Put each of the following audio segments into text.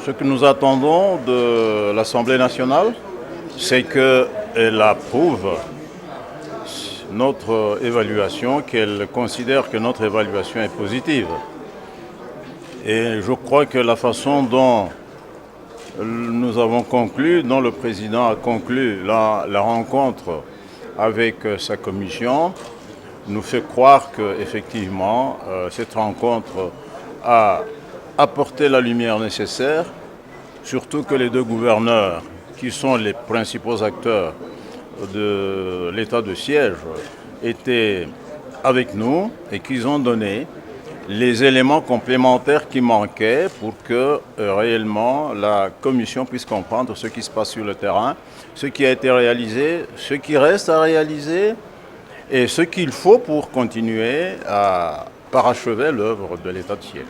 Ce que nous attendons de l'Assemblée nationale, c'est qu'elle approuve notre évaluation, qu'elle considère que notre évaluation est positive. Et je crois que la façon dont nous avons conclu, dont le président a conclu la rencontre avec sa commission, nous fait croire qu'effectivement, cette rencontre a apporté la lumière nécessaire, surtout que les deux gouverneurs, qui sont les principaux acteurs de l'état de siège, étaient avec nous et qu'ils ont donné les éléments complémentaires qui manquaient pour que réellement la commission puisse comprendre ce qui se passe sur le terrain, ce qui a été réalisé, ce qui reste à réaliser et ce qu'il faut pour continuer à parachever l'œuvre de l'état de siège.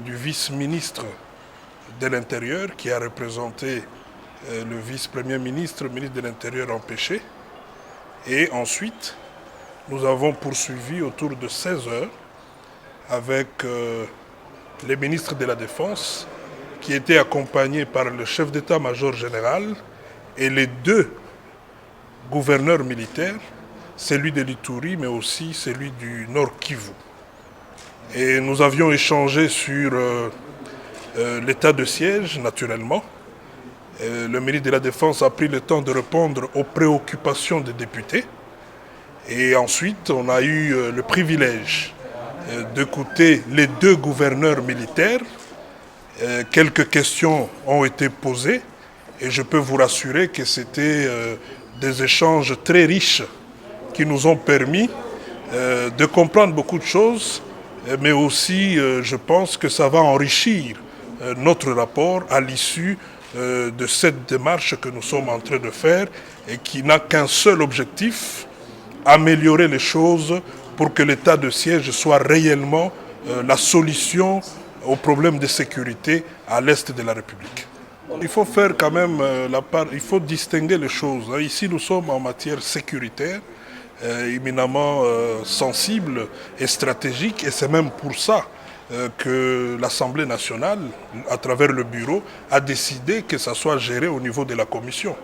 Du vice-ministre de l'Intérieur qui a représenté le vice-premier ministre, le ministre de l'Intérieur empêché. Et ensuite, nous avons poursuivi autour de 16 heures avec les ministres de la Défense qui étaient accompagnés par le chef d'état-major général et les deux gouverneurs militaires, celui de l'Ituri mais aussi celui du Nord Kivu. Et nous avions échangé sur l'état de siège, naturellement. Le ministre de la Défense a pris le temps de répondre aux préoccupations des députés. Et ensuite, on a eu le privilège d'écouter les deux gouverneurs militaires. Quelques questions ont été posées et je peux vous rassurer que c'était des échanges très riches qui nous ont permis de comprendre beaucoup de choses, mais aussi je pense que ça va enrichir notre rapport à l'issue de cette démarche que nous sommes en train de faire et qui n'a qu'un seul objectif, améliorer les choses pour que l'état de siège soit réellement la solution aux problèmes de sécurité à l'est de la République. Il faut faire quand même il faut distinguer les choses. Ici, nous sommes en matière sécuritaire, éminemment sensible et stratégique, et c'est même pour ça que l'Assemblée nationale, à travers le bureau, a décidé que ça soit géré au niveau de la commission.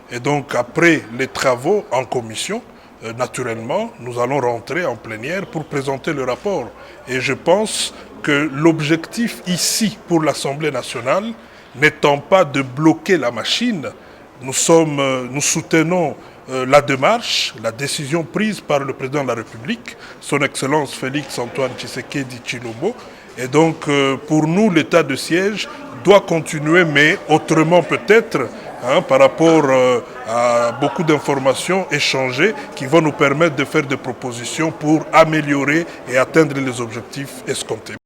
Et donc, après les travaux en commission, naturellement, nous allons rentrer en plénière pour présenter le rapport. Et je pense que l'objectif ici pour l'Assemblée nationale, n'étant pas de bloquer la machine, nous soutenons la démarche, la décision prise par le président de la République, son Excellence Félix Antoine Tshisekedi Tshilombo. Et donc, pour nous, l'état de siège doit continuer, mais autrement peut-être, par rapport à beaucoup d'informations échangées qui vont nous permettre de faire des propositions pour améliorer et atteindre les objectifs escomptés.